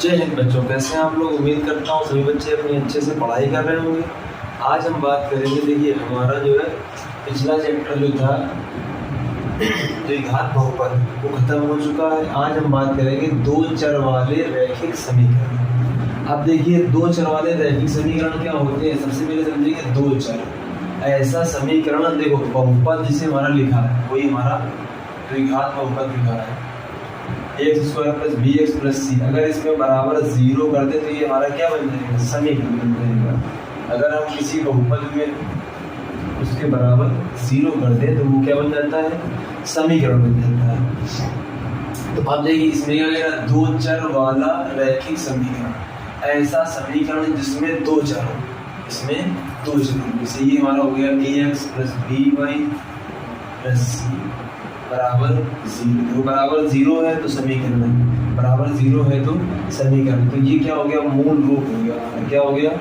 जय हिंद बच्चों, कैसे हैं आप लोग। उम्मीद करता हूँ सभी बच्चे अपनी अच्छे से पढ़ाई कर रहे होंगे। आज हम बात करेंगे, देखिए हमारा जो है पिछला चैप्टर जो था द्विघात बहुपद वो खत्म हो चुका है। आज हम बात करेंगे दो चर वाले रैखिक समीकरण। अब देखिए दो चर वाले रैखिक समीकरण क्या होते हैं। सबसे पहले समझिए दो चर ऐसा समीकरण, देखो बहुपद जिसे हमारा लिखा है वही हमारा द्विघात बहुपद लिखा है, x square plus b x plus c. अगर इसमें बराबर जीरो कर दे तो ये हमारा क्या बन जाएगा, समीकरण बन जाएगा। अगर हम किसी बहुपद में उसके बराबर जीरो कर दे तो वो क्या बन जाता है, समीकरण बन जाता है। तो अब देखिए इसमें क्या कह रहा है, दो चर वाला रैखिक समीकरण, ऐसा समीकरण जिसमें दो चर हो, इसमें दो चर हो। जैसे ये हमारा हो गया a x plus b y plus c बराबर जीरो। तो बराबर जीरो है तो समीकरण है, बराबर जीरो है तो समीकरण। तो ये क्या हो गया, मूल रूप हो गया। क्या हो गया,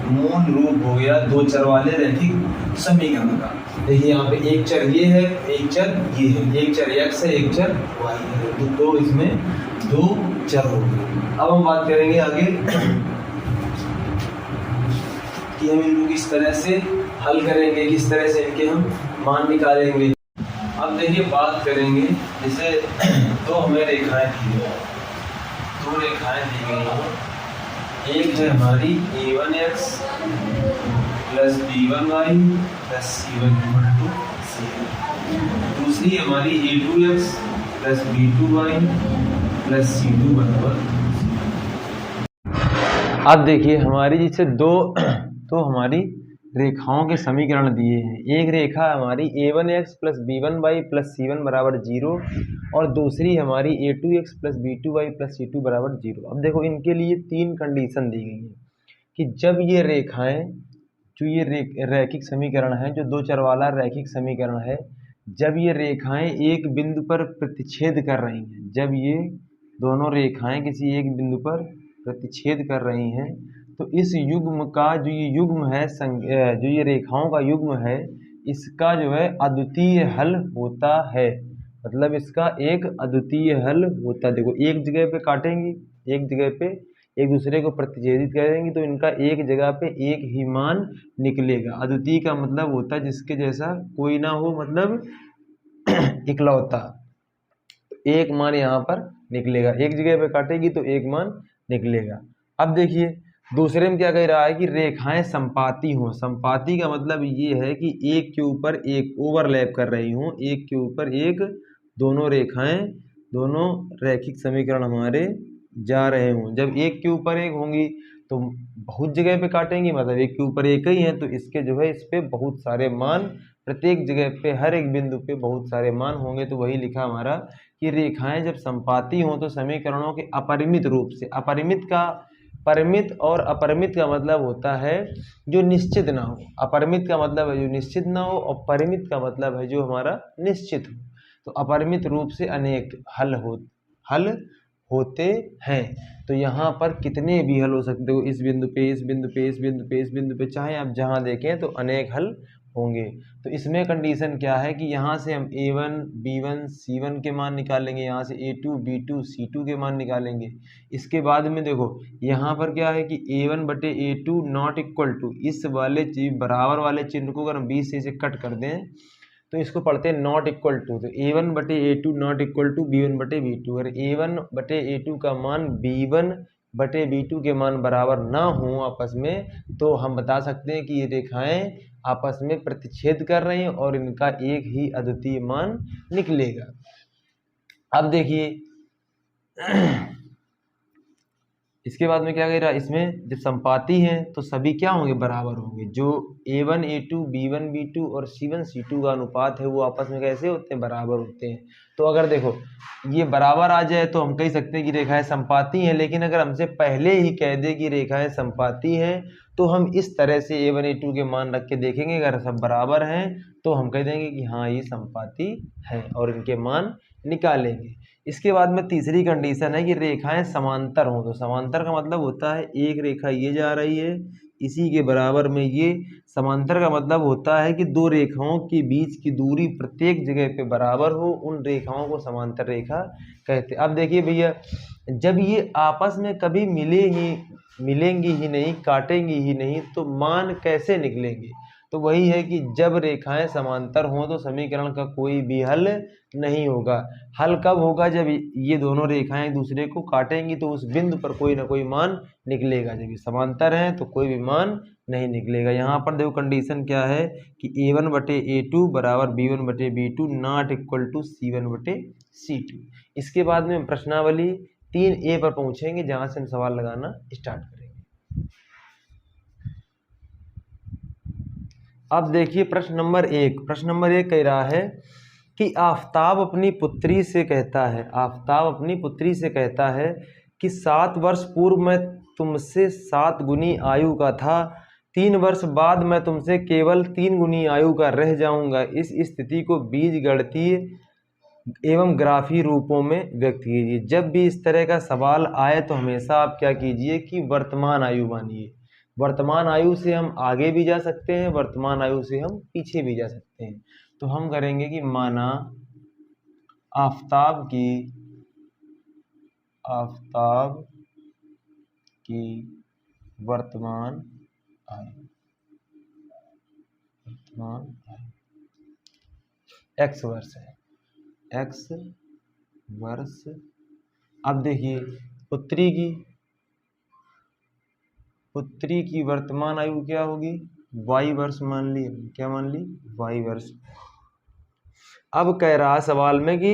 मूल रूप हो गया दो चर वाले रैखिक समीकरण का। देखिए यहाँ पे एक चर ये है, एक चर ये है, एक चर x है, एक चर y है, तो दो इसमें दो चर हो गए। अब हम बात करेंगे आगे कि हम इनको किस तरह से हल करेंगे, किस तरह से इनके हम मान निकालेंगे। अब देखिए बात करेंगे, जैसे दो हमें रेखाएं दी गई, दो रेखाएं दी गई हैं। एक है हमारी a1x plus b1y plus c1 = c। दूसरी हमारी a2x plus b2y plus c2 = c। अब देखिए हमारी जैसे दो तो हमारी रेखाओं के समीकरण दिए हैं। एक रेखा हमारी a1x plus b1y plus c1 बराबर 0 और दूसरी हमारी a2x plus b2y plus c2 बराबर 0। अब देखो इनके लिए तीन कंडीशन दी गई है कि जब ये रेखाएं, जो ये रैखिक समीकरण है, जो दो चर वाला रैखिक समीकरण है, जब ये रेखाएं एक बिंदु पर प्रतिच्छेद कर रही हैं, जब ये दोनों रेखाएं किसी एक बिंदु पर प्रतिच्छेद कर रही हैं, तो इस युग्म का जो ये युग्म है, जो ये रेखाओं का युग्म है, इसका जो है अद्वितीय हल होता है। मतलब इसका एक अद्वितीय हल होता है। देखो एक जगह पे काटेंगी, एक जगह पे एक दूसरे को प्रतिच्छेदित करेंगी तो इनका एक जगह पे एक ही मान निकलेगा। अद्वितीय का मतलब होता है जिसके जैसा कोई ना हो, मतलब इकलौता। एक मान यहाँ पर निकलेगा, एक जगह पे काटेगी तो एक मान निकलेगा। अब देखिए दूसरे में क्या कह रहा है कि रेखाएं संपाती हों। संपाती का मतलब ये है कि एक के ऊपर एक ओवरलैप कर रही हों, एक के ऊपर एक दोनों रेखाएं, दोनों रैखिक समीकरण हमारे जा रहे हों। जब एक के ऊपर एक होंगी तो बहुत जगह पे काटेंगी, मतलब एक के ऊपर एक ही है तो इसके जो है इस पे बहुत सारे मान, प्रत्येक जगह पे हर एक बिंदु पे बहुत सारे मान होंगे। तो वही लिखा हमारा कि रेखाएं जब संपाती हों तो समीकरणों के अपरिमित रूप से, अपरिमित का, परिमित और अपरिमित का मतलब होता है जो निश्चित ना हो। अपरिमित का मतलब है जो निश्चित ना हो और परिमित का मतलब है जो हमारा निश्चित हो। तो अपरिमित रूप से अनेक हल होते हैं। तो यहाँ पर कितने भी हल हो सकते हो, इस बिंदु पे, इस बिंदु पे, इस बिंदु पे, इस बिंदु पे, चाहे आप जहाँ देखें तो अनेक हल होंगे। तो इसमें कंडीशन क्या है कि यहाँ से हम a1 b1 c1 के मान निकालेंगे, यहाँ से a2 b2 c2 के मान निकालेंगे। इसके बाद में देखो यहाँ पर क्या है कि a1 बटे a2 नॉट इक्वल टू, इस वाले बराबर वाले चिन्ह को अगर हम b से इसे कट कर दें तो इसको पढ़ते हैं नॉट इक्वल टू। तो a1 बटे a2 not equal to b1 बटे b2। अगर a1 बटे a2 का मान b1 बटे b2 के मान बराबर ना हो आपस में, तो हम बता सकते हैं कि ये रेखाएं आपस में प्रतिच्छेद कर रही हैं और इनका एक ही अद्वितीय मान निकलेगा। अब देखिए इसके बाद में क्या कह रहा है, इसमें जब संपाती हैं तो सभी क्या होंगे, बराबर होंगे। जो a1 a2 b1 b2 और c1 c2 का अनुपात है वो आपस में कैसे होते हैं, बराबर होते हैं। तो अगर देखो ये बराबर आ जाए तो हम कह सकते हैं कि रेखाएं संपाती हैं। लेकिन अगर हमसे पहले ही कह दे कि रेखाएं संपाती हैं तो हम इस तरह से a1 a2 के मान रख के देखेंगे, अगर सब बराबर हैं तो हम कह देंगे कि हाँ ये संपाती है और इनके मान निकालेंगे। इसके बाद में तीसरी कंडीशन है कि रेखाएं समांतर हों। तो समांतर का मतलब होता है एक रेखा ये जा रही है, इसी के बराबर में ये समांतर का मतलब होता है कि दो रेखाओं के बीच की दूरी प्रत्येक जगह पे बराबर हो, उन रेखाओं को समांतर रेखा कहते हैं। अब देखिए भैया, जब ये आपस में कभी मिलेंगी ही नहीं, काटेंगी ही नहीं, तो मान कैसे निकलेंगे? तो वही है कि जब रेखाएं समांतर हों तो समीकरण का कोई भी हल नहीं होगा। हल कब होगा? जब ये दोनों रेखाएं एक दूसरे को काटेंगी तो उस बिंदु पर कोई ना कोई मान निकलेगा। जब ये समांतर हैं तो कोई भी मान नहीं निकलेगा। यहाँ पर देखो कंडीशन क्या है कि a1/a2 बराबर b1/b2 not equal to c1/c2। इसके बाद में प्रश्नावली 3A पर पहुंचेंगे, जहां से हम सवाल लगाना स्टार्ट करेंगे। अब देखिए प्रश्न नंबर 1। प्रश्न नंबर 1 कह रहा है कि आफताब अपनी पुत्री से कहता है, आफताब अपनी पुत्री से कहता है कि 7 वर्ष पूर्व मैं तुमसे 7 गुनी आयु का था, 3 वर्ष बाद मैं तुमसे केवल 3 गुनी आयु का रह जाऊंगा। इस स्थिति को बीजगणितीय एवं ग्राफी रूपों में व्यक्त कीजिए। जब भी इस तरह का सवाल आए तो हमेशा आप क्या कीजिए कि वर्तमान आयु मानिए। वर्तमान आयु से हम आगे भी जा सकते हैं, वर्तमान आयु से हम पीछे भी जा सकते हैं। तो हम करेंगे कि माना आफताब की वर्तमान आयु x वर्ष है, x वर्ष। अब देखिए पुत्री की वर्तमान आयु क्या होगी? y वर्ष मान ली। क्या मान ली? y वर्ष। अब कह रहा सवाल में कि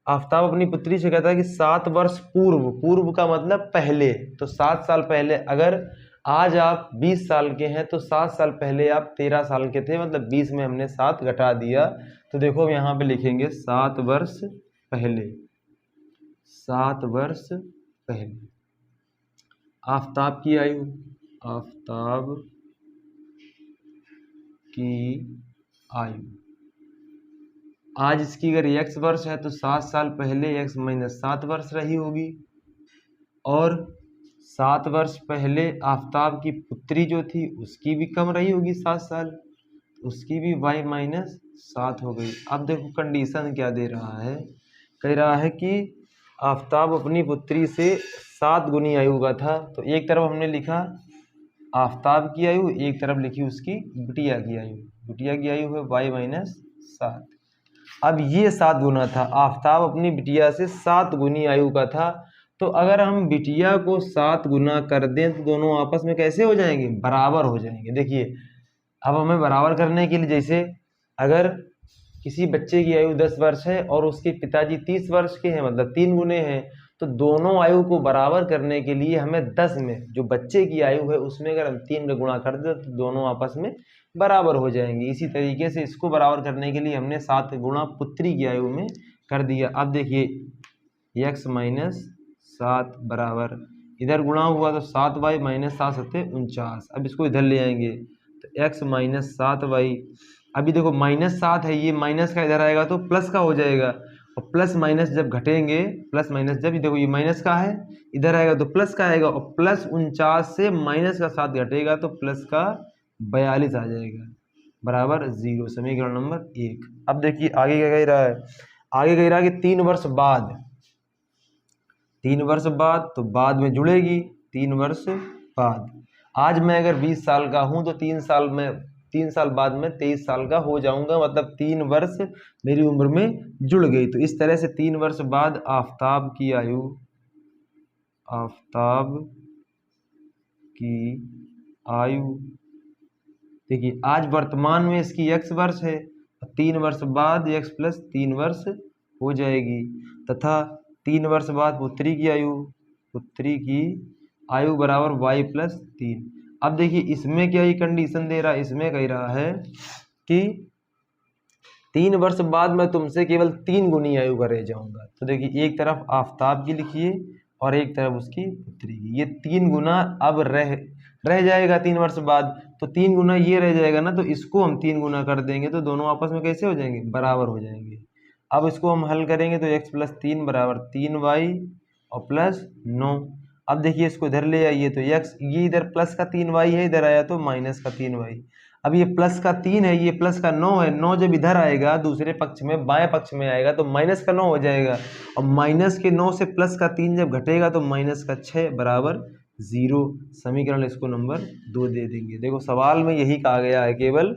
आफताब अपनी पुत्री से कहता है कि 7 वर्ष पूर्व का मतलब पहले, तो 7 साल पहले। अगर आज आप 20 साल के हैं तो 7 साल पहले आप 13 साल के थे, मतलब 20 में हमने 7 घटा दिया। तो देखो अब यहाँ पे लिखेंगे 7 वर्ष पहले, 7 वर्ष पहले। आफताब की आयु, आफताब की आयु, आज इसकी अगर x वर्ष है तो 7 साल पहले x - 7 वर्ष रही होगी। और 7 वर्ष पहले आफताब की पुत्री जो थी उसकी भी कम रही होगी 7 साल, उसकी भी y - 7 हो गई। अब देखो कंडीशन क्या दे रहा है, कह रहा है कि आफताब अपनी पुत्री से 7 गुनी आयु का था। तो एक तरफ हमने लिखा आफताब की आयु, एक तरफ लिखी उसकी बिटिया की आयु। बिटिया की आयु है y - 7। अब ये 7 गुना था, आफताब अपनी बिटिया से 7 गुनी आयु का था। तो अगर हम बिटिया को 7 गुना कर दें तो दोनों आपस में कैसे हो जाएंगे? बराबर हो जाएंगे। देखिए अब हमें बराबर करने के लिए, जैसे अगर किसी बच्चे की आयु 10 वर्ष है और उसके पिताजी 30 वर्ष के हैं, मतलब 3 गुने हैं, तो दोनों आयु को बराबर करने के लिए हमें 10 में जो बच्चे की आयु है उसमें अगर हम 3 का गुणा कर दें तो दोनों आपस में बराबर हो जाएंगे। इसी तरीके से इसको बराबर करने के लिए हमने 7 गुणा पुत्री की आयु में कर दिया। अब देखिए x - 7 बराबर, इधर गुणा हुआ तो 7y - 7 सत्ते 49। अब इसको इधर ले आएंगे तो x - 7y। अभी देखो -7 है, ये माइनस का इधर आएगा तो प्लस का हो जाएगा, और प्लस माइनस जब घटेंगे, प्लस माइनस जब देखो ये माइनस का है इधर आएगा तो प्लस का आएगा, और प्लस 49 से माइनस का 7 घटेगा तो प्लस का 42 आ जाएगा, बराबर 0। समीकरण नंबर 1। अब देखिए आगे क्या कह रहा है, आगे कह रहा है कि 3 वर्ष बाद, 3 वर्ष बाद तो बाद में जुड़ेगी 3 वर्ष बाद। आज मैं अगर 20 साल का हूं तो 3 साल बाद में 23 साल का हो जाऊंगा, मतलब 3 वर्ष मेरी उम्र में जुड़ गई। तो इस तरह से 3 वर्ष बाद आफताब की आयु, देखिए आज वर्तमान में इसकी x वर्ष है, 3 वर्ष बाद x + 3 वर्ष हो जाएगी, तथा 3 वर्ष बाद पुत्री की आयु बराबर y + 3। अब देखिए इसमें क्या ही कंडीशन दे रहा है, इसमें कह रहा है कि 3 वर्ष बाद मैं तुमसे केवल 3 गुनी आयु का रह जाऊंगा। तो देखिए एक तरफ आफताब की लिखिए और एक तरफ उसकी पुत्री की। ये 3 गुना अब रह जाएगा 3 वर्ष बाद, तो 3 गुना ये रह जाएगा ना, तो इसको हम 3 गुना कर देंगे तो दोनों आपस में कैसे हो जाएंगे? बराबर हो जाएंगे। अब इसको हम हल करेंगे तो x + 3 बराबर 3y और +9। अब देखिए इसको इधर ले आइए तो x, ये इधर प्लस का 3y है, इधर आया तो माइनस का 3y। अब ये प्लस का 3 है, ये प्लस का 9 है, 9 जब इधर आएगा दूसरे पक्ष में, बाएं पक्ष में आएगा तो माइनस का 9 हो जाएगा, और माइनस के 9 से प्लस का 3 जब घटेगा तो माइनस का 6 बराबर 0। समीकरण इसको नंबर 2 दे देंगे। देखो सवाल में यही कहा गया है केवल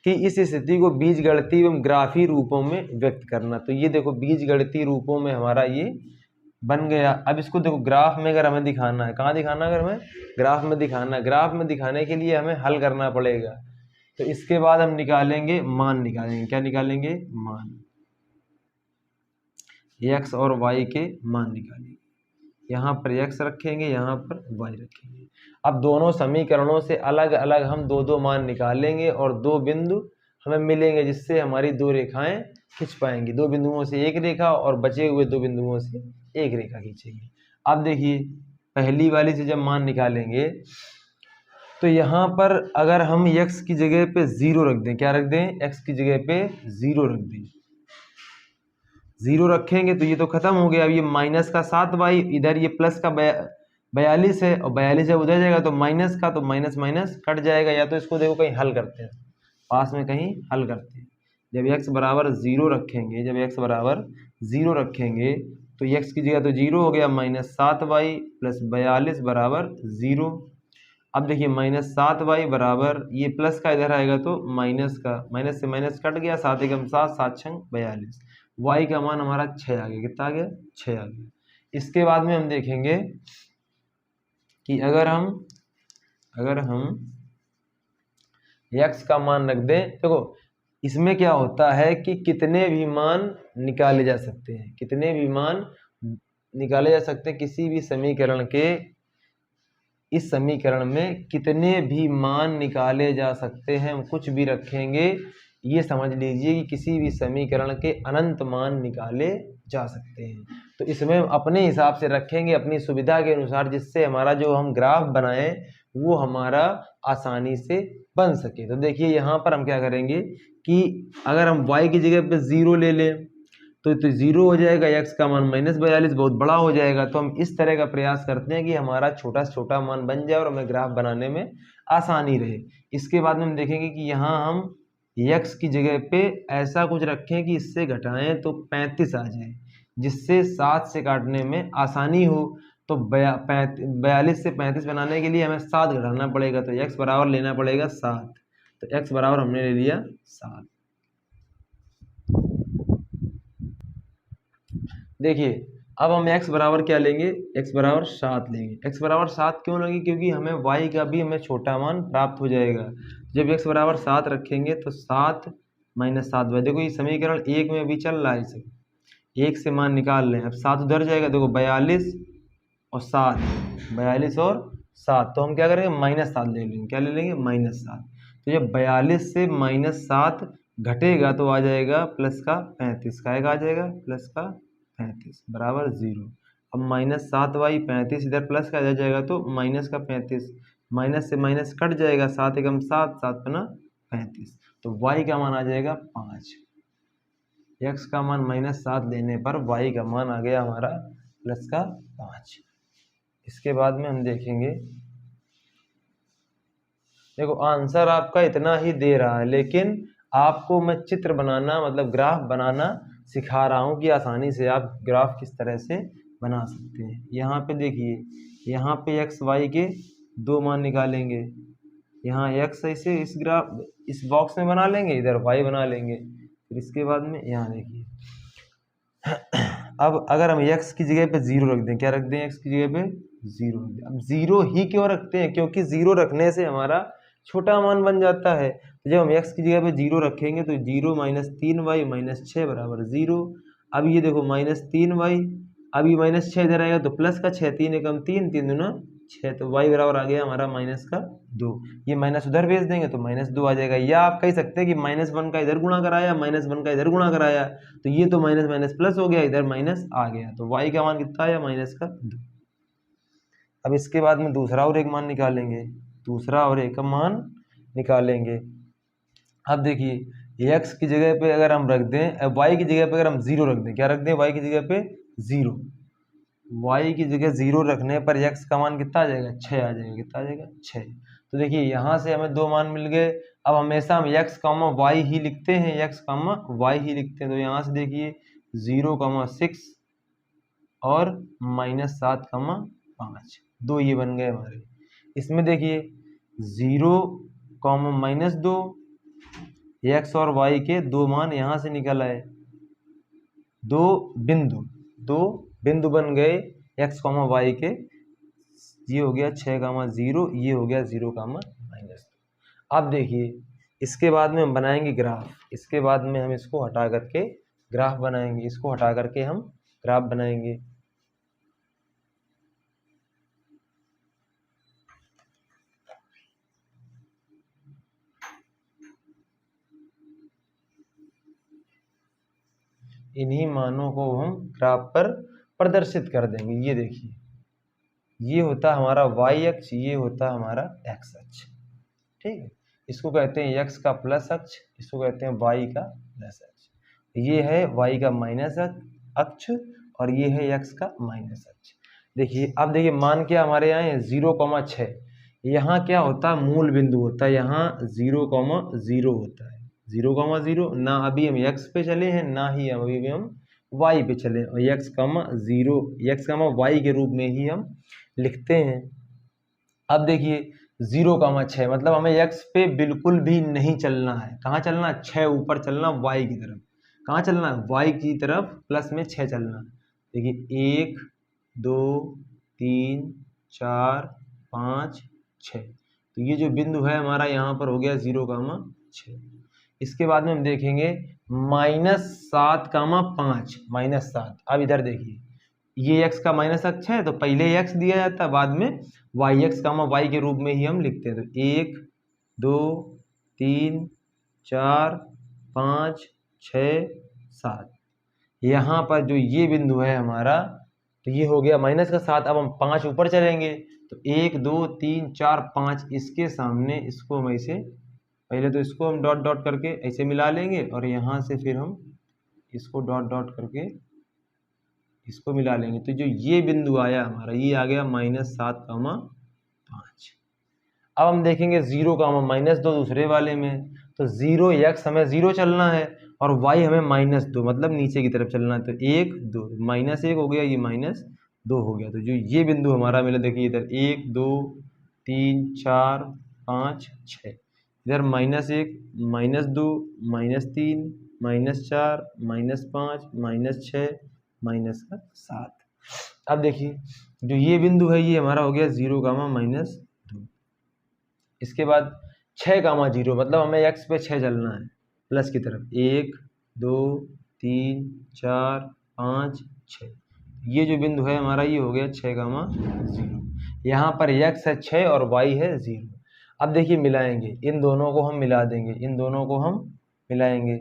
कि इस स्थिति को बीजगणितीय एवं ग्राफी रूपों में व्यक्त करना। तो ये देखो बीजगणितीय रूपों में हमारा ये बन गया। अब इसको देखो ग्राफ में अगर हमें दिखाना है, कहाँ दिखाना है, अगर हमें ग्राफ में दिखाना है, ग्राफ में दिखाने के लिए हमें हल करना पड़ेगा। तो इसके बाद हम निकालेंगे मान, निकालेंगे क्या निकालेंगे, मान, x और y के मान निकालेंगे। यहाँ पर x रखेंगे, यहाँ पर y रखेंगे। अब दोनों समीकरणों से अलग अलग हम दो दो मान निकालेंगे और दो बिंदु हमें मिलेंगे, जिससे हमारी दो रेखाएं खींच पाएंगी। दो बिंदुओं से एक रेखा और बचे हुए दो बिंदुओं से एक रेखा खींचेंगे। अब देखिए पहली वाली से जब मान निकालेंगे तो यहाँ पर अगर हम x की जगह पे 0 रख दें, क्या रख दें, x की जगह पे 0 रख दें, 0 रखेंगे तो ये तो खत्म हो गया। अब ये माइनस का 7y, इधर ये प्लस का 42 है, और 42 जब उधर जाएगा तो माइनस का, तो माइनस माइनस कट जाएगा। या तो इसको देखो कहीं हल करते हैं, पास में कहीं हल करते हैं। जब x बराबर 0 रखेंगे, जब x बराबर 0 रखेंगे तो x की जगह तो 0 हो गया, माइनस 7y प्लस 42 बराबर 0। अब देखिए माइनस 7y बराबर, ये प्लस का इधर आएगा तो माइनस का, माइनस से माइनस कट गया, 7 एकम 7, 7 छंग 42। y का मान हमारा 6 आ गया। कितना आ गया, 6 आ गया। इसके बाद में हम देखेंगे कि अगर हम x का मान रख दें, देखो इसमें क्या होता है कि कितने भी मान निकाले जा सकते हैं, कितने भी मान निकाले जा सकते हैं किसी भी समीकरण के। इस समीकरण में कितने भी मान निकाले जा सकते हैं, हम कुछ भी रखेंगे, ये समझ लीजिए कि किसी भी समीकरण के अनंत मान निकाले जा सकते हैं। तो इसमें हम अपने हिसाब से रखेंगे, अपनी सुविधा के अनुसार, जिससे हमारा जो हम ग्राफ बनाएं वो हमारा आसानी से बन सके। तो देखिए यहाँ पर हम क्या करेंगे कि अगर हम y की जगह पे 0 ले लें तो 0 हो जाएगा, x का मान माइनस 42 बहुत बड़ा हो जाएगा। तो हम इस तरह का प्रयास करते हैं कि हमारा छोटा से छोटा मान बन जाए और हमें ग्राफ बनाने में आसानी रहे। इसके बाद में हम देखेंगे कि यहाँ हम x की जगह पे ऐसा कुछ रखें कि इससे घटाएं तो 35 आ जाए, जिससे 7 से काटने में आसानी हो। तो 42 से 35 बनाने के लिए हमें 7 घटाना पड़ेगा, तो x बराबर लेना पड़ेगा 7। तो x बराबर हमने ले लिया 7। देखिए अब हम x बराबर क्या लेंगे, x बराबर 7 लेंगे। x बराबर 7 क्यों लेंगे, क्योंकि हमें y का भी हमें छोटा मान प्राप्त हो जाएगा। जब x बराबर 7 रखेंगे तो 7 माइनस 7, देखो ये समीकरण 1 में भी चल रहा है, इसे 1 से मान निकाल लें। अब 7 उधर जाएगा, देखो 42 और 7, 42 और 7, तो हम क्या करेंगे माइनस 7 ले लेंगे। क्या ले लेंगे, माइनस 7। तो जब 42 से माइनस 7 घटेगा तो आ जाएगा प्लस का 35, का आ जाएगा प्लस का 35 बराबर 0। अब माइनस 7y, 35 इधर प्लस का आ जाएगा तो माइनस का 35, माइनस से माइनस कट जाएगा, 7 एकम 7, 7 पना 35, तो y का मान आ जाएगा 5। x का मान माइनस 7 लेने पर y का मान आ गया हमारा प्लस का 5। इसके बाद में हम देखेंगे, देखो आंसर आपका इतना ही दे रहा है, लेकिन आपको मैं चित्र बनाना मतलब ग्राफ बनाना सिखा रहा हूँ कि आसानी से आप ग्राफ किस तरह से बना सकते हैं। यहाँ पे देखिए, यहाँ पे x y के दो मान निकालेंगे, यहाँ x ऐसे इस बॉक्स में बना लेंगे, इधर y बना लेंगे। फिर इसके बाद में यहाँ देखिए, अब अगर हम x की जगह पे 0 रख दें, क्या रख दें, x की जगह पे 0 रख दें। अब 0 ही क्यों रखते हैं, क्योंकि 0 रखने से हमारा छोटा मान बन जाता है। तो जब हम x की जगह पे 0 रखेंगे तो 0 माइनस 3y माइनस 6 बराबर 0। अब ये देखो माइनस 3y, अब ये माइनस 6 इधर आएगा तो प्लस का 6, 3 एकम 3, 3 दूना 6, तो y बराबर आ गया हमारा माइनस का 2। ये माइनस उधर भेज देंगे तो माइनस 2 आ जाएगा। या आप कह सकते हैं कि माइनस 1 का इधर गुणा कराया, माइनस 1 का इधर गुणा कराया, तो ये तो माइनस माइनस प्लस हो गया, इधर माइनस आ गया, तो y का मान कितना आया, माइनस का 2। अब इसके बाद में दूसरा और एक मान निकालेंगे, दूसरा और एक मान निकालेंगे। अब देखिए x की जगह पे अगर हम रख दें, y की जगह पे अगर हम 0 रख दें, क्या रख दें, y की जगह पे 0, y की जगह 0 रखने पर x का मान कितना आ जाएगा, 6 आ जाएगा। कितना आ जाएगा, 6। तो देखिए यहाँ से हमें 2 मान मिल गए। अब हमेशा हम x, y ही लिखते हैं, x, y ही लिखते हैं। तो यहाँ से देखिए 0, 6 और -7, 5, 2 ये बन गए हमारे। इसमें देखिए 0, -2, x और y के 2 मान यहाँ से निकल आए। दो बिंदु बन गए x, y के। ये हो गया 6, 0, ये हो गया 0, -2। अब देखिए इसके बाद में हम बनाएंगे ग्राफ। इसके बाद में हम इसको हटा करके ग्राफ बनाएंगे। इसको हटा करके हम ग्राफ बनाएंगे। इन्हीं मानों को हम ग्राफ पर प्रदर्शित कर देंगे। ये देखिए, ये होता हमारा y अक्ष, ये होता हमारा x अक्ष। ठीक है, इसको कहते हैं x का प्लस अक्ष, इसको कहते हैं y का प्लस अक्ष। ये है y का माइनस अक्ष और ये है x का माइनस अक्ष। देखिए अब देखिए मान क्या हमारे यहाँ है, 0, 6। यहाँ क्या होता है, मूल बिंदु होता है। यहाँ 0, 0 होता है। 0, 0 ना अभी हम x पे चले हैं, ना ही अभी हम y पे चले। और x, 0, x, y के रूप में ही हम लिखते हैं। अब देखिए 0, 6 मतलब हमें x पे बिल्कुल भी नहीं चलना है। कहाँ चलना है, 6 ऊपर चलना, y की तरफ। कहाँ चलना है, y की तरफ, प्लस में 6 चलना। देखिए 1, 2, 3, 4, 5, 6। तो ये जो बिंदु है हमारा यहाँ पर हो गया 0, 6। इसके बाद में हम देखेंगे -7, 5, -7। अब इधर देखिए ये x का माइनस अक्ष है, तो पहले x दिया जाता है, बाद में yx, y के रूप में ही हम लिखते हैं। तो 1, 2, 3, 4, 5, 6, 7। यहाँ पर जो ये बिंदु है हमारा, तो ये हो गया -7। अब हम 5 ऊपर चलेंगे, तो 1, 2, 3, 4, 5 इसके सामने, इसको हम ऐसे, पहले तो इसको हम डॉट डॉट करके ऐसे मिला लेंगे और यहाँ से फिर हम इसको डॉट डॉट करके इसको मिला लेंगे। तो जो ये बिंदु आया हमारा, ये आ गया -7, 5। अब हम देखेंगे 0, -2 दूसरे वाले में। तो 0 x हमें 0 चलना है और y हमें -2 मतलब नीचे की तरफ चलना है। तो 1, 2, -1 हो गया, ये -2 हो गया। तो जो ये बिंदु हमारा मिला, देखिए इधर 1, 2, 3, 4, 5, 6। इधर -1, -2, -3, -4, -5, -6, -7। अब देखिए जो ये बिंदु है, ये हमारा हो गया 0, -2। इसके बाद 6, 0 मतलब हमें x पे 6 चलना है, प्लस की तरफ। 1, 2, 3, 4, 5, 6। ये जो बिंदु है हमारा, ये हो गया 6, 0। यहाँ पर x है 6 और y है 0। अब देखिए मिलाएंगे, इन दोनों को हम मिला देंगे, इन दोनों को हम मिलाएंगे।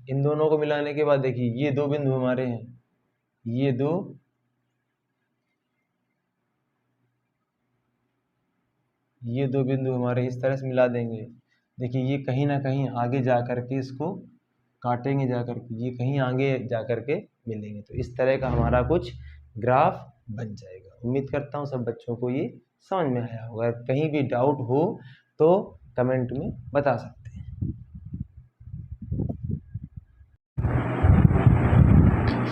इन दोनों को मिलाने के बाद देखिए ये दो बिंदु हमारे हैं, ये दो बिंदु हमारे इस तरह से मिला देंगे। देखिए ये कहीं ना कहीं आगे जा करके इसको काटेंगे, जा करके ये कहीं आगे जा करके मिलेंगे। तो इस तरह का हमारा कुछ ग्राफ बन जाएगा। उम्मीद करता हूँ सब बच्चों को ये समझ में आया होगा। कहीं भी डाउट हो तो कमेंट में बता सकते हैं।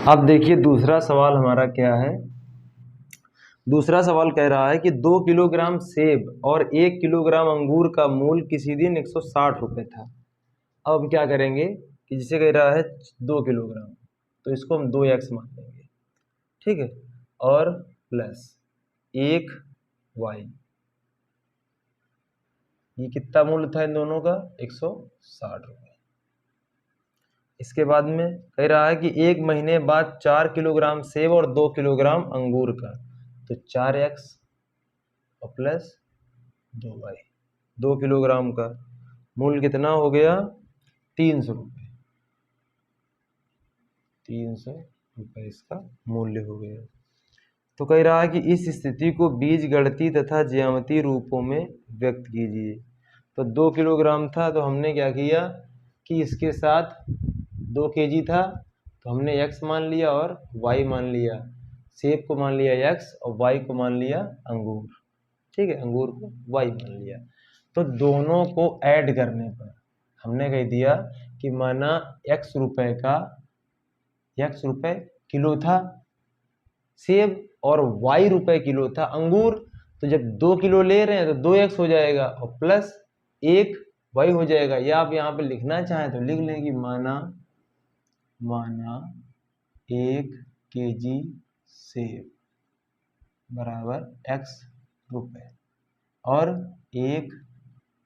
अब देखिए दूसरा सवाल हमारा क्या है। दूसरा सवाल कह रहा है कि 2 किलोग्राम सेब और 1 किलोग्राम अंगूर का मूल किसी दिन 160 रुपये था। अब हम क्या करेंगे कि जिसे कह रहा है 2 किलोग्राम, तो इसको हम 2x मान लेंगे, ठीक है, और प्लस 1y। ये कितना मूल्य था इन दोनों का, 160 रुपये। इसके बाद में कह रहा है कि 1 महीने बाद 4 किलोग्राम सेब और 2 किलोग्राम अंगूर का, तो 4x और प्लस 2y। 2 किलोग्राम का मूल्य कितना हो गया, 300 रुपये। 300 रुपये इसका मूल्य हो गया। तो कह रहा है कि इस स्थिति को बीजगणितीय तथा ज्यामितीय रूपों में व्यक्त कीजिए। तो 2 किलोग्राम था, तो हमने क्या किया, कि इसके साथ 2 kg था तो हमने x मान लिया और y मान लिया, सेब को मान लिया x और y को मान लिया अंगूर, ठीक है, अंगूर को y मान लिया। तो दोनों को ऐड करने पर हमने कह दिया कि माना x रुपए किलो था सेब और y रुपए किलो था अंगूर। तो जब 2 किलो ले रहे हैं तो 2x हो जाएगा और प्लस 1 y हो जाएगा। या आप यहाँ पे लिखना चाहें तो लिख लें कि माना 1 kg सेब बराबर x रुपए और 1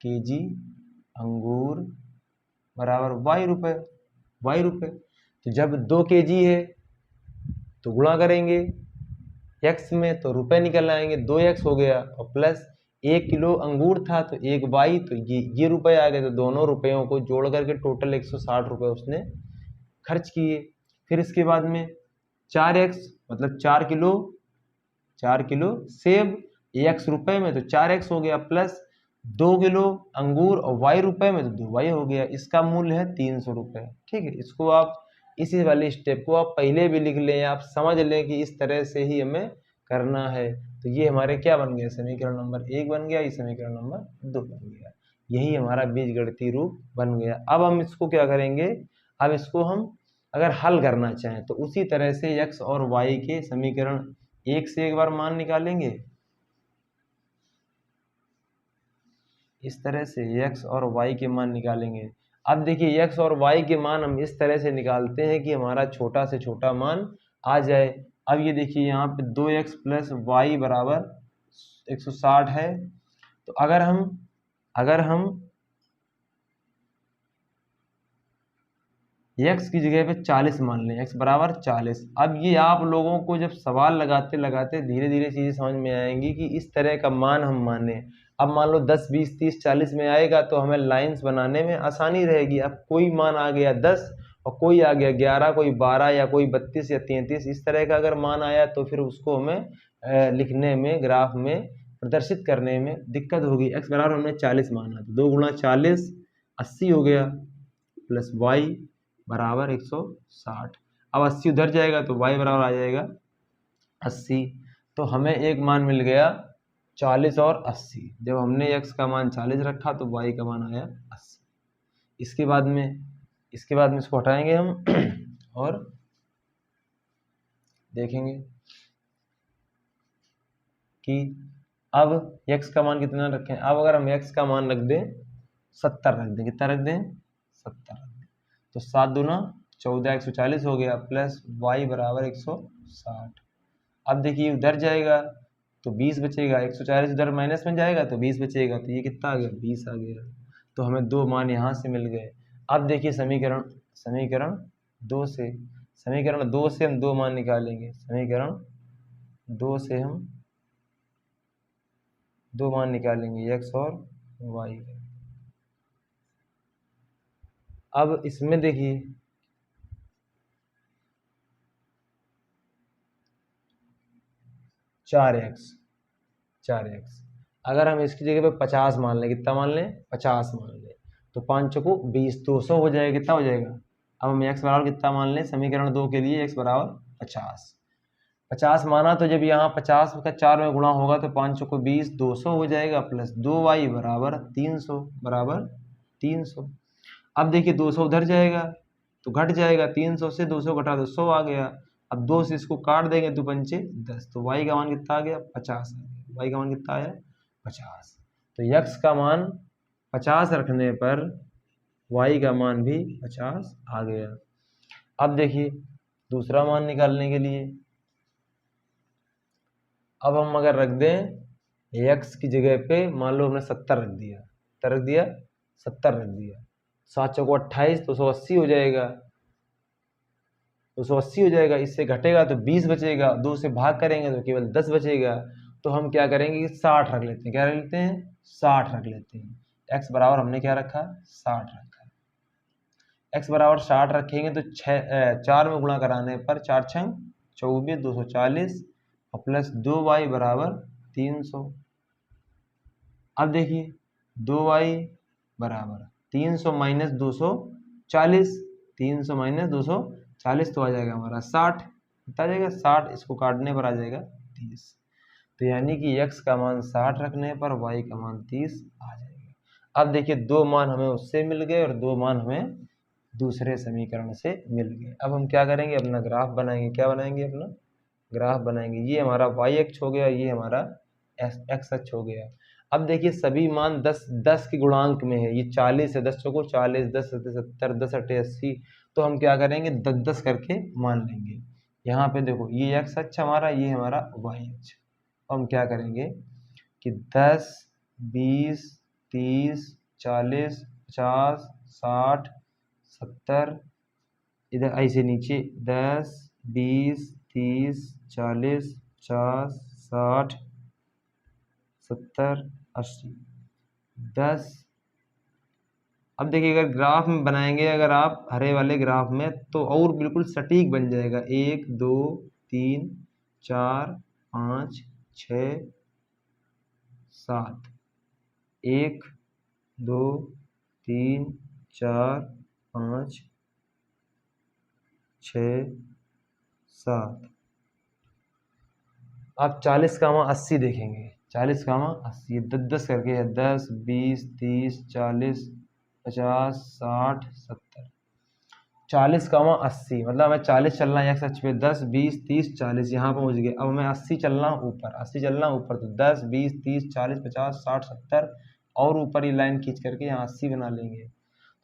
kg अंगूर बराबर y रुपए। तो जब 2 kg है तो गुणा करेंगे x में तो रुपए निकल आएंगे, 2x हो गया और प्लस 1 किलो अंगूर था तो 1 y, तो ये रुपए आ गए। तो दोनों रुपयों को जोड़ करके टोटल 160 रुपए उसने खर्च किए। फिर इसके बाद में 4x मतलब 4 किलो सेब x रुपए में तो 4x हो गया प्लस 2 किलो अंगूर और y रुपए में तो 2y हो गया। इसका मूल्य है 300 रुपये, ठीक है। इसको आप इसी वाले स्टेप को आप पहले भी लिख लें, आप समझ लें कि इस तरह से ही हमें करना है। तो ये हमारे क्या बन गया, समीकरण नंबर 1 बन गया, ये समीकरण नंबर 2 बन गया। यही हमारा बीजगणितीय रूप बन गया। अब हम इसको क्या करेंगे, अब इसको हम अगर हल करना चाहें तो उसी तरह से x और y के समीकरण 1 से एक बार मान निकालेंगे, इस तरह से x और y के मान निकालेंगे। अब देखिए x और y के मान हम इस तरह से निकालते हैं कि हमारा छोटा से छोटा मान आ जाए। अब ये देखिए यहाँ पे 2x प्लस वाई बराबर 160 है। तो अगर हम x की जगह पे 40 मान लें, x बराबर 40। अब ये आप लोगों को जब सवाल लगाते लगाते धीरे धीरे चीज़ें समझ में आएंगी कि इस तरह का मान हम माने। अब मान लो 10, 20, 30, 40 में आएगा तो हमें लाइंस बनाने में आसानी रहेगी। अब कोई मान आ गया 10 और कोई आ गया 11, कोई 12 या कोई 32 या 33, इस तरह का अगर मान आया तो फिर उसको हमें लिखने में, ग्राफ में प्रदर्शित करने में दिक्कत होगी। x बराबर हमने 40 माना तो 2 गुणा 40 80 हो गया प्लस y बराबर 160। अब 80 उधर जाएगा तो y बराबर आ जाएगा 80। तो हमें एक मान मिल गया 40 और 80। जब हमने x का मान 40 रखा तो y का मान आया 80। इसके बाद में इसको हटाएंगे हम और देखेंगे कि अब x का मान कितना रखें। अब अगर हम x का मान रख दें 70 रख दें, कितना रख दें 70 रख दें, तो 7 दूना 14 140 हो गया प्लस y बराबर 160। अब देखिए उधर जाएगा तो 20 बचेगा, 140 उधर माइनस में जाएगा तो 20 बचेगा, तो ये कितना आ गया 20 आ गया। तो हमें 2 मान यहाँ से मिल गए। अब देखिए समीकरण 2 से हम 2 मान निकालेंगे। समीकरण 2 से हम 2 मान निकालेंगे x और y का। अब इसमें देखिए चार एक्स अगर हम इसकी जगह पे 50 मान लें, कितना मान लें 50 मान लें, तो 5 चौको 20, 200 हो जाएगा, कितना हो जाएगा। अब हम x बराबर कितना मान लें, समीकरण 2 के लिए x बराबर 50 माना तो जब यहाँ 50 का 4 में गुणा होगा तो 5 चौको 20, 200 हो जाएगा प्लस 2y बराबर 300। अब देखिए 200 उधर जाएगा तो घट जाएगा, 300 से 200 घटा तो 100 आ गया। अब 2 से इसको काट देंगे तो 5 10, तो y का मान कितना आ गया 50 आ गया। y का मान कितना आया 50। तो x का मान 50 रखने पर y का मान भी 50 आ गया। अब देखिए दूसरा मान निकालने के लिए अब हम अगर रख दें x की जगह पे, मान लो हमने 70 रख दिया, 70 रख दिया, 7 चौको 28, 280 हो जाएगा, 280 हो जाएगा। इससे घटेगा तो 20 बचेगा, 2 से भाग करेंगे तो केवल 10 बचेगा। तो हम क्या करेंगे कि 60 रख लेते हैं, क्या रख लेते हैं 60 रख लेते हैं। x बराबर हमने क्या रखा 60 रखा। x बराबर 60 रखेंगे तो 4 में गुणा कराने पर 4 छंग 24, 240 और प्लस 2y बराबर 300। अब देखिए 2y बराबर 300 माइनस 240, 40, 300 माइनस 240 तो आ जाएगा हमारा 60, कितना आ जाएगा 60, इसको काटने पर आ जाएगा 30। तो यानी कि x का मान 60 रखने पर y का मान 30 आ जाएगा। अब देखिए दो मान हमें उससे मिल गए और दो मान हमें दूसरे समीकरण से मिल गए। अब हम क्या करेंगे, अपना ग्राफ बनाएंगे। क्या बनाएंगे, अपना ग्राफ बनाएंगे। ये हमारा y अक्ष हो गया, ये हमारा x अक्ष हो गया। अब देखिए सभी मान 10 10 के गुणांक में है। ये 40 है, 10 चौको 40, 10 सत्ते 70, 10 अट्ठे 80। तो हम क्या करेंगे, 10 10 करके मान लेंगे। यहाँ पे देखो ये x अक्ष हमारा, ये हमारा y अक्ष। हम क्या करेंगे कि 10, 20, 30, 40, 50, 60, 70, इधर ऐसे नीचे 10, 20, 30, 40, 50, 60, 70, 80, 10। अब देखिए अगर ग्राफ में बनाएंगे, अगर आप हरे वाले ग्राफ में, तो और बिल्कुल सटीक बन जाएगा। 1, 2, 3, 4, 5, 6, 7, 1, 2, 3, 4, 5, 6, 7। आप 40, 80 देखेंगे। 40, 80 10 10 करके है। 10, 20, 30, 40, 50, 60, 70, 40, 80 मतलब हमें 40 चलना है x अक्ष पे। 10, 20, 30, 40 यहाँ पहुँच गए। अब हमें 80 चलना ऊपर, 80 चलना ऊपर। तो 10, 20, 30, 40, 50, 60, 70 और ऊपर ये लाइन खींच करके यहाँ 80 बना लेंगे।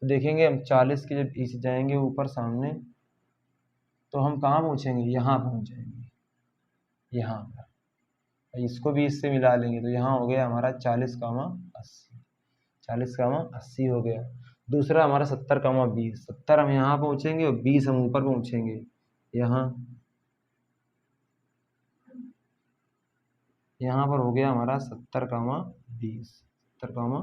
तो देखेंगे हम 40 के जब इस जाएंगे ऊपर सामने, तो हम कहाँ पहुँचेंगे, यहाँ पहुँच जाएंगे, यहाँ पर। इसको भी इससे मिला लेंगे तो यहाँ हो गया हमारा 40, 80, 40, 80 हो गया। दूसरा हमारा 70, 20, 70 हम यहाँ पहुँचेंगे और 20 हम ऊपर पहुँचेंगे। यहाँ पर हो गया हमारा 70, 20, 70,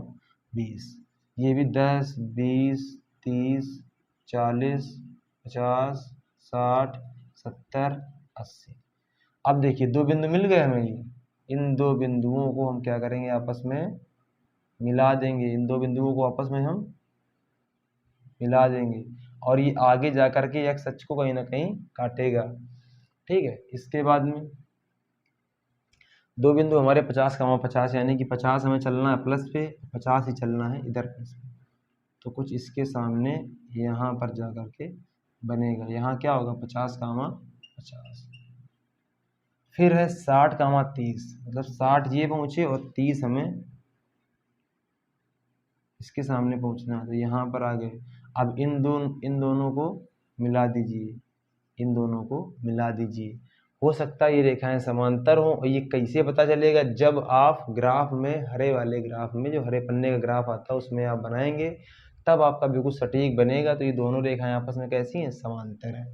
20। ये भी 10, 20, 30, 40, 50, 60, 70, 80। अब देखिए दो बिंदु मिल गए हमें। ये इन दो बिंदुओं को हम क्या करेंगे, आपस में मिला देंगे। इन दो बिंदुओं को आपस में हम मिला देंगे और ये आगे जा कर के x अक्ष को कहीं ना कहीं काटेगा। ठीक है, इसके बाद में दो बिंदु हमारे 50, 50, यानी कि 50 हमें चलना है प्लस पे, 50 ही चलना है इधर प्लस पे। तो कुछ इसके सामने यहाँ पर जा कर के बनेगा। यहाँ क्या होगा, 50, 50। फिर है 60, 30, मतलब 60 ये पहुँचे और 30 हमें इसके सामने पहुँचना है। तो यहाँ पर आ गए। अब इन दोनों को मिला दीजिए, इन दोनों को मिला दीजिए। हो सकता है ये रेखाएं समांतर हों। और ये कैसे पता चलेगा, जब आप ग्राफ में, हरे वाले ग्राफ में, जो हरे पन्ने का ग्राफ आता है उसमें आप बनाएंगे, तब आपका बिल्कुल सटीक बनेगा। तो ये दोनों रेखाएं आपस में कैसी हैं, समांतर हैं।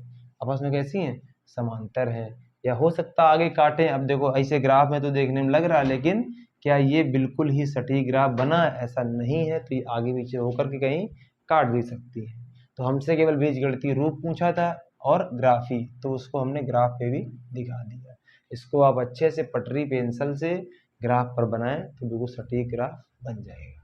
आपस में कैसी हैं, समांतर हैं। या हो सकता आगे काटें। अब देखो ऐसे ग्राफ में तो देखने में लग रहा है, लेकिन क्या ये बिल्कुल ही सटीक ग्राफ बना, ऐसा नहीं है। तो ये आगे पीछे होकर के कहीं काट भी सकती है। तो हमसे केवल बीजगणितीय रूप पूछा था और ग्राफी, तो उसको हमने ग्राफ पे भी दिखा दिया। इसको आप अच्छे से पटरी पेंसिल से ग्राफ पर बनाएं तो बिल्कुल सटीक ग्राफ बन जाएगा।